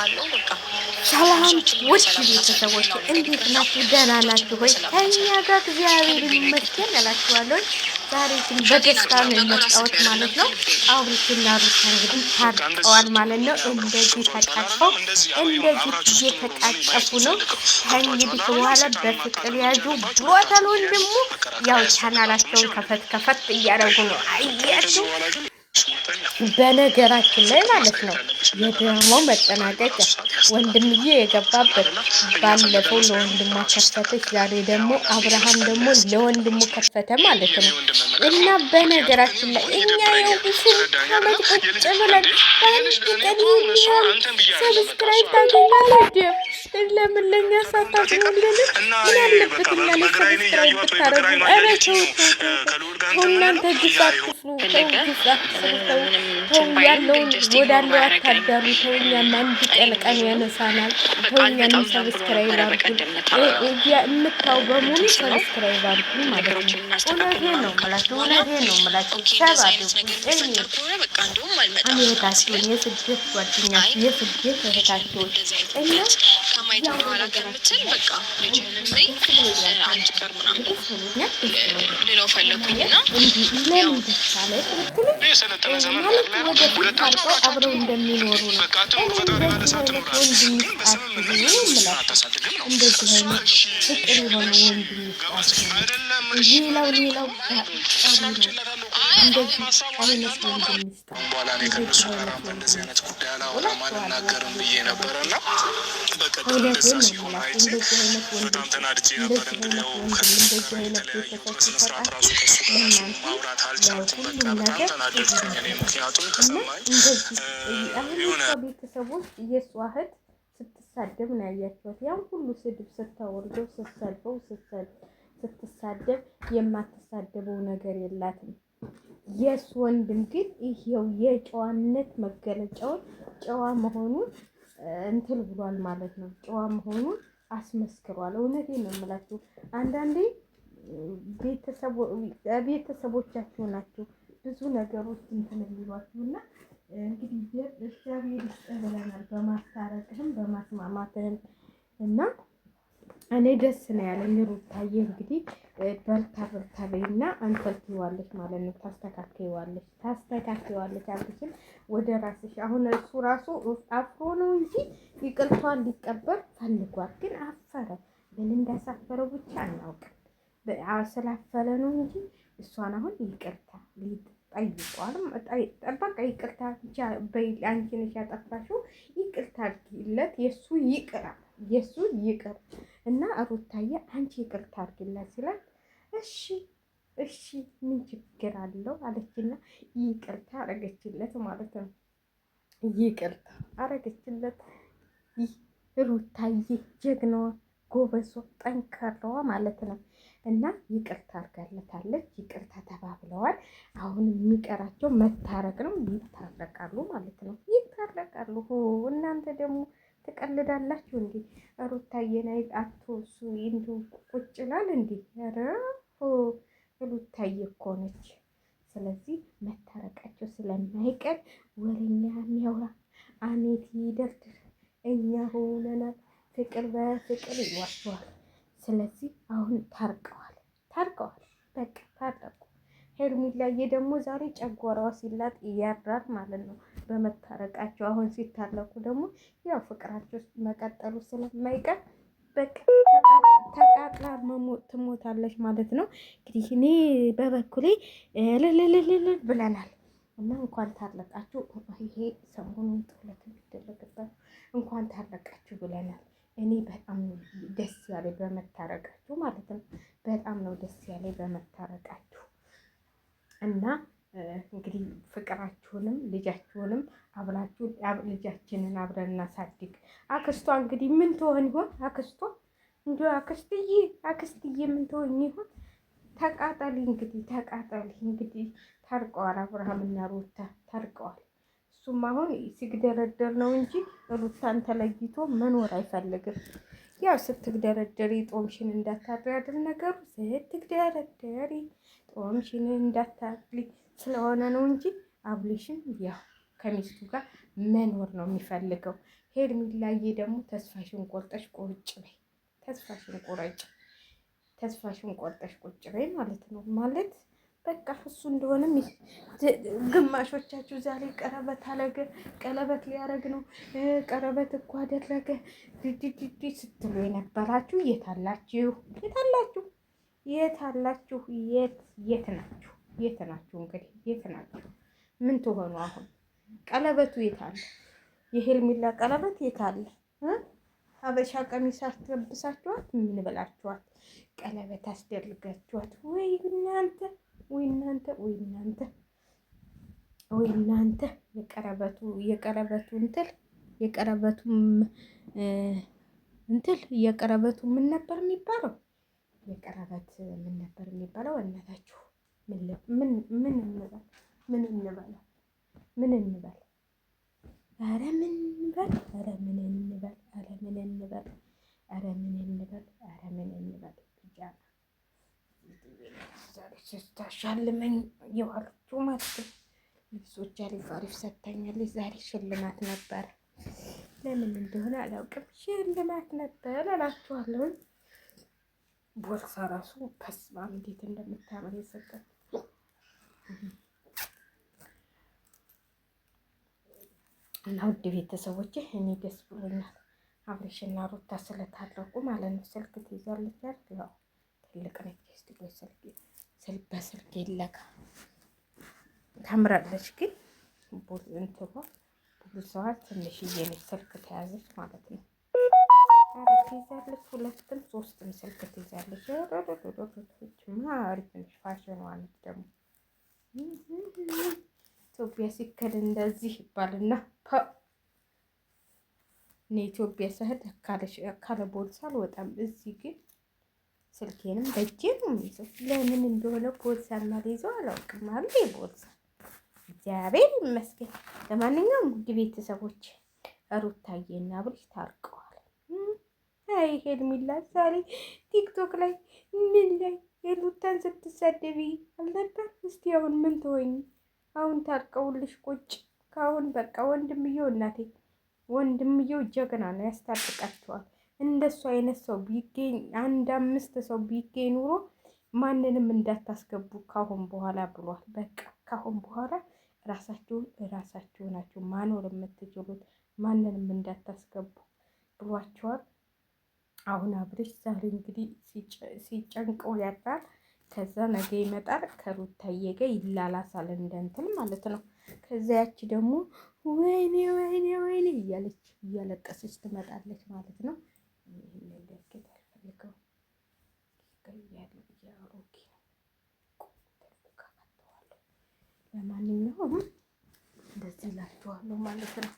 እመጣለሁ። በቃ ሰላም ውድ ቤተሰቦች እንዴት ናችሁ? ደህና ናችሁ ሆይ? ከእኛ ጋር እግዚአብሔር ይመስገን እላችኋለሁ። ዛሬ ግን በደስታ ነው የመጣሁት ማለት ነው። አብርሽና ሩታ እንግዲህ ታርቀዋል ማለት ነው። እንደዚህ ተቃቅፈው እንደዚህ እየተቃቀፉ ነው። ከእንግዲህ በኋላ በፍቅር ያዙ ብሎታል ወንድሙ። ያው ቻናላቸውን ከፈት እያደረጉ ነው። አያችሁ በነገራችን ላይ ማለት ነው የድራማው መጠናቀቂያ ወንድምዬ የገባበት ባለፈው ለወንድሟ ከፈተች፣ ዛሬ ደግሞ አብርሃም ደግሞ ለወንድሙ ከፈተ ማለት ነው። እና በነገራችን ላይ እኛ የውብስን ከመት ቁጭ ብለን በአንድ ቀን ሰብስክራይብ ታገኛለህ። ለምን ለኛ ሳታስቡልን? ምን ያለበት እና ሰብስክራይብ ብታረጉ። ኧረ ተው እናንተ ግፍ አትስሩ፣ ተው ያለውን ወዳለው አታዳሩ። ተው እኛም አንድ ቀን ያነሳናል። ተው እኛንም ሰብስክራይብ አድርጉን። የምታው በሙሉ ሰብስክራይብ አድርጉን ማለት ነው። እውነቴን ነው የምላችሁ፣ እውነቴን ነው የምላችሁ። ሰብ አድርጉ። እህታችሁን የስደት ጓደኛችሁ የስደት እህታችሁን እና ከማየት በኋላ ከምትል በቃ ልጅህንም አንድ ቀን ምናምን ሌላው ፈለኩኝና አብረው እንደሚኖሩ ነው። እንደዚህ አይነት ፍቅር የሆነ ወንድ ሌላው እንደዚህ አይነት ወንድ በኋላ እኔ ከእነሱ ጋር በእንደዚህ አይነት ጉዳይ አላወራም አልናገርም ብዬ ነበረና በቀደም እንደዛ ሲሆን አይቼ በጣም ተናድጄ ነበር። እንግዲህ ያው ከእነሱ ጋር የተለያዩ በስነ ስርዓት ራሱ ከእሱ ጋር ማውራት አልቻልኩም። በቃ በጣም ተናደድኩኝ እኔ። ምክንያቱም ተሰማኝ የሆነ ቤተሰቦች የእሷ እህት ስትሳደብ ነው ያያቸዋት። ያን ሁሉ ስድብ ስታወርደው ስትሳደብ የማትሳደበው ነገር የላትም። የስ ወንድም ግን ይሄው የጨዋነት መገለጫውን ጨዋ መሆኑን እንትን ብሏል ማለት ነው። ጨዋ መሆኑን አስመስክሯል። እውነቴን ነው የምላችሁ። አንዳንዴ ቤተሰቦቻችሁ ናቸው ብዙ ነገሮች እንትን የሚሏችሁና እንግዲህ እግዚአብሔር ይስጥህ ብለናል። በማስታረቅህም በማስማማትህም እና እኔ ደስ ነው ያለኝ። ሩታዬ እንግዲህ በርታ በይና አንፈልትዋለች ማለት ነው። ታስተካክይዋለች አልኩሽም ወደ ራስሽ። አሁን እሱ ራሱ አፍሮ ነው እንጂ ይቅርታን ሊቀበል ፈልጓል፣ ግን አፈረ። ምን እንዳሳፈረው ብቻ አናውቅም። ስላፈረ ነው እንጂ እሷን አሁን ይቅርታ ጠይቋል። በቃ ይቅርታ ብቻ በይ፣ አንቺ ነሽ ያጠፋሽው፣ ይቅርታ አድርጊለት፣ የሱ ይቅር እና ሩታዬ አንቺ ይቅርታ አድርጊለት ሲላት እሺ ምን ችግር አለው አለችና ይቅርታ አረገችለት ማለት ነው። ይቅርታ አረገችለት ሩታዬ፣ ጀግናዋ፣ ጎበዟ፣ ጠንካራዋ ማለት ነው። እና ይቅርታ አድርጋለታለች። ይቅርታ ተባብለዋል። አሁን የሚቀራቸው መታረቅ ነው። ይታረቃሉ ማለት ነው። ይታረቃሉ። እናንተ ደግሞ ትቀልዳላችሁ እንዴ? ሩታዬን አትወሱ እንዲሁ ቁጭ ይላል እንዴ? ኧረ ሩታዬ እኮ ነች። ስለዚህ መታረቃቸው ስለማይቀር ወሬኛ የሚያወራ አሜት ይደርድር። እኛ ሆነናል። ፍቅር በፍቅር ይዋሸዋል። ስለዚህ አሁን ታርቀዋል። በቃ ታረቁ። ሄርሚላዬ ደግሞ ዛሬ ጨጓራዋ ሲላጥ ያድራል ማለት ነው በመታረቃቸው። አሁን ሲታረቁ ደግሞ ያው ፍቅራቸው መቀጠሉ ስለማይቀር በቃ ተቃጥላ ትሞታለች ማለት ነው። እንግዲህ እኔ በበኩሌ ልልልልል ብለናል እና እንኳን ታረቃችሁ። ይሄ ሰሞኑን ጥለት የሚደረግበት እንኳን ታረቃችሁ ብለናል። እኔ በጣም ደስ ያለኝ በመታረቃችሁ ማለት ነው። በጣም ነው ደስ ያለኝ በመታረቃችሁ እና እንግዲህ ፍቅራችሁንም ልጃችሁንም አብራችሁ ልጃችንን አብረን እናሳድግ። አክስቷ እንግዲህ ምን ትሆን ይሆን? አክስቷ እንዲሁ አክስትዬ ምን ትሆን ይሆን? ተቃጠሊ እንግዲህ ታርቀዋል። አብርሃምና ሩታ ታርቀዋል። እሱም አሁን ሲግደረደር ነው እንጂ ሩታን ተለይቶ መኖር አይፈልግም። ያው ስትግደረደሪ ጦምሽን እንዳታድሪ አይደል ነገሩ። ስትግደረደሪ ጦምሽን እንዳታድሪ ስለሆነ ነው እንጂ አብልሽን ያው ከሚስቱ ጋር መኖር ነው የሚፈልገው። ሄርሜላዬ ደግሞ ተስፋሽን ቆርጠሽ ቁጭ በይ፣ ተስፋሽን ቆርጠሽ ቁጭ በይ ማለት ነው። ማለት በቃ እሱ እንደሆነም ግማሾቻችሁ ዛሬ ቀለበት አለገ፣ ቀለበት ሊያረግ ነው፣ ቀለበት እኮ አደረገ ድድድድ ስትሉ የነበራችሁ የታላችሁ? የት ናችሁ? እንግዲህ የት ናችሁ? ምን ትሆኑ አሁን? ቀለበቱ የት አለ? የሄርሜላ ቀለበት የት አለ? ሀበሻ ቀሚስ አስለብሳችኋት ምን ብላችኋት ቀለበት አስደርጋችኋት? ወይ እናንተ የቀረበቱ ምን ነበር የሚባለው? የቀረበት ምን ነበር የሚባለው? እናታችሁ ምን እንበል? ኧረ ምን እንበል? ዛሬ ስታሻልመኝ የዋለችው ማለት ነው። ልብሶች አሪፍ ሰጥታኛለች። ዛሬ ሽልማት ነበር። ለምን እንደሆነ አላውቅም። ሽልማት ነበር እላችኋለሁ። ቦርሳ ራሱ በስማም እንዴት እንደምታምር የሰጠን እና ውድ ቤተሰቦቼ እኔ ደስ ብሎኛል። አብሬሽና ሩታ ስለታረቁ ማለት ነው። ስልክ ትይዛለች አይደል? ያው ትልቅ ነች። እስቲ በስልክ ይለካ ታምራለች። ግን ቦርሳዋ ትንሽዬ ነች። ስልክ ተያዘች ማለት ነው። ትይዛለች፣ 2ም 3ም ስልክ ትይዛለች። አሪፍ ነች። ፋሽን ዋነች ደግሞ ኢትዮጵያ ሲከድ እንደዚህ ይባልና እኔ ኢትዮጵያ ስሄድ ካለ ቦርሳ አልወጣም። እዚህ ግን ስልኬንም በእጄ ነው የሚይዘው። ለምን እንደሆነ ቦርሳ የማልይዘው አላውቅም። አለ ቦርሳ እግዚአብሔር ይመስገን። ለማንኛውም ውድ ቤተሰቦች ሩታዬና አብርሽ ታርቀዋል። አይ ሄርሜላ ዛሬ ቲክቶክ ላይ ምን ላይ የሩታን ስትሳደቢ አልነበር? እስቲ አሁን ምን ትሆኝ? አሁን ታርቀውልሽ ቁጭ ካሁን በቃ ወንድምየው ጀግና ነው፣ ያስታርቃቸዋል። እንደሱ አይነት ሰው ቢገኝ 5 ሰው ቢገኝ ኑሮ ማንንም እንዳታስገቡ ካሁን በኋላ ብሏል። በቃ ካሁን በኋላ ራሳችሁ ናችሁ ማኖር የምትችሉት፣ ማንንም እንዳታስገቡ ብሏቸዋል። አሁን አብርሽ ዛሬ እንግዲህ ሲጨንቀው ያድራል። ከዛ ነገ ይመጣል ከሩታዬ ጋር ይላላሳል እንደንትን ማለት ነው። ከዛ ያቺ ደግሞ ወይኔ እያለቀሰች ትመጣለች ማለት ነው። ይሄን እንደርገት አልፈልገው ለማንኛውም እንደዚህ እላችኋለሁ ማለት ነው።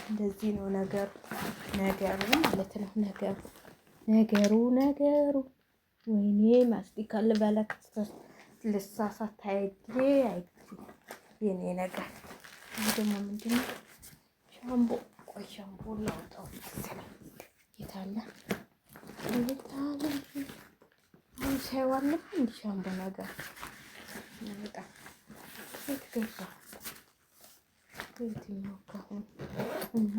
እንደዚህ ነው ነገሩ ማለት ነው። ነገሩ ወይኔ ማስቲካ ልበላት ልሳሳት የኔ ነገር ደግሞ ምንድነው? ሻምቦ ላውጣው መሰለኝ። የታለ አሁን ሳይዋል እንዲ ሻምቦ ነገር ይመጣ ገባ የትኛው ካሁን እና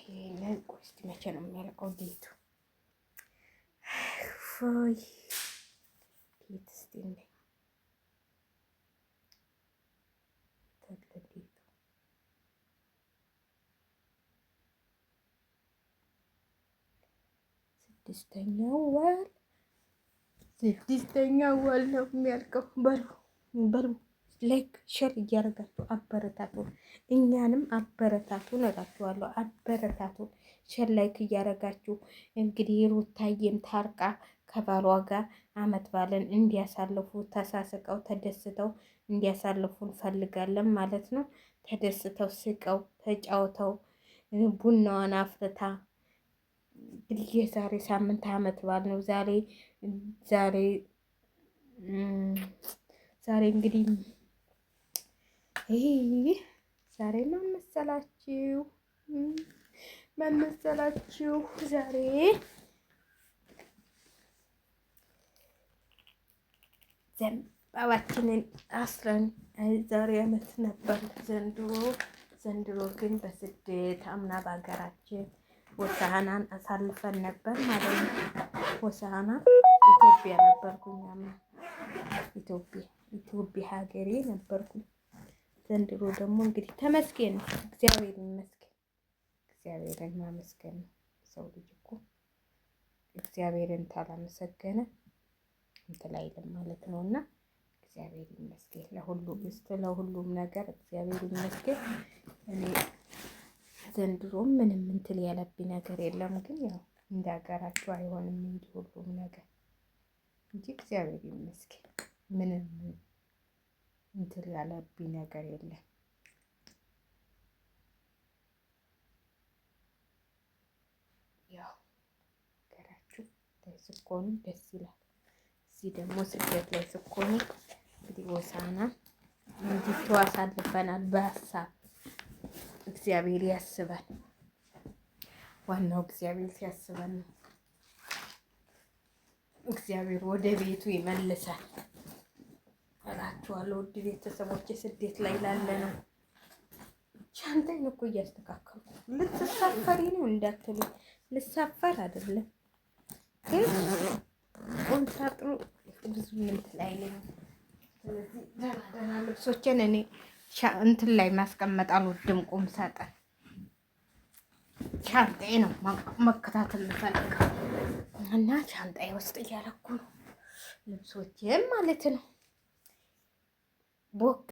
ይሄንን ቆስቲ መቼ ነው የሚያልቀው? ዴቱ ፎይ ዴት እስቲ እንዴ ተግለዴቱ 6ኛው ወር ነው የሚያልቀው። በሉ ላይክ ሼር እያደረጋችሁ አበረታቱ፣ እኛንም አበረታቱን እላችኋለሁ። አበረታቱን ሼር ላይክ እያደረጋችሁ እንግዲህ ሩታዬም ታርቃ ከባሏ ጋር አመት ባለን እንዲያሳልፉ ተሳስቀው ተደስተው እንዲያሳልፉ እንፈልጋለን ማለት ነው። ተደስተው ስቀው ተጫውተው ቡናዋን አፍልታ እንግዲህ የዛሬ ሳምንት አመት ባል ነው ዛሬ እንግዲህ ይሄ ዛሬ ማን መሰላችሁ? ዛሬ ጣባችንን አስረን ዛሬ ዓመት ነበር ዘንድሮ ግን በስደት አምና በሀገራችን ሆሳዕናን አሳልፈን ነበር ማለት ነው። ሆሳዕና ኢትዮጵያ ነበርኩኝ አምና ኢትዮጵያ ሀገሬ ነበርኩኝ። ዘንድሮ ደግሞ እንግዲህ ተመስገን እግዚአብሔር ይመስገን። እግዚአብሔርን ማመስገን ነው። ሰው ልጅ እኮ እግዚአብሔርን ታላመሰገነ እንትን አይልም ማለት ነው። እና እግዚአብሔር ይመስገን ለሁሉም ነገር እግዚአብሔር ይመስገን። እኔ ዘንድሮም ምንም እንትን ያለብኝ ነገር የለም። ግን ያው እንደ ሀገራችሁ አይሆንም እንጂ ሁሉም ነገር እንጂ እግዚአብሔር ይመስገን ምንም እንትን ያለብኝ ነገር የለም። ያው ሀገራችሁ ላይ ስትሆኑ ደስ ይላል። እዚህ ደግሞ ስደት ላይ ስትሆኑ እንግዲህ ሆሳዕና እንዲህ አሳልፈናል። በሀሳብ እግዚአብሔር ያስበን። ዋናው እግዚአብሔር ሲያስበን ነው። እግዚአብሔር ወደ ቤቱ ይመልሳል እላችኋለሁ። ውድ ቤተሰቦች ስደት ላይ ላለ ነው። ሻንጣዬን እኮ እያስተካከልኩ ልትሳፈሪ ነው እንዳትሉ፣ ልሳፈር አይደለም ግን ቁምሳጥኑ ብዙ እንትን ላይ ነው። ስለዚህ ደህና ልብሶችን እኔ እንትን ላይ ማስቀመጥ አልወድም። ቁምሳጥን ሻንጣዬ ነው መከታተል ልፈልገው እና ሻንጣዬ ውስጥ እያለኩ ነው ልብሶችን ማለት ነው። ቦክ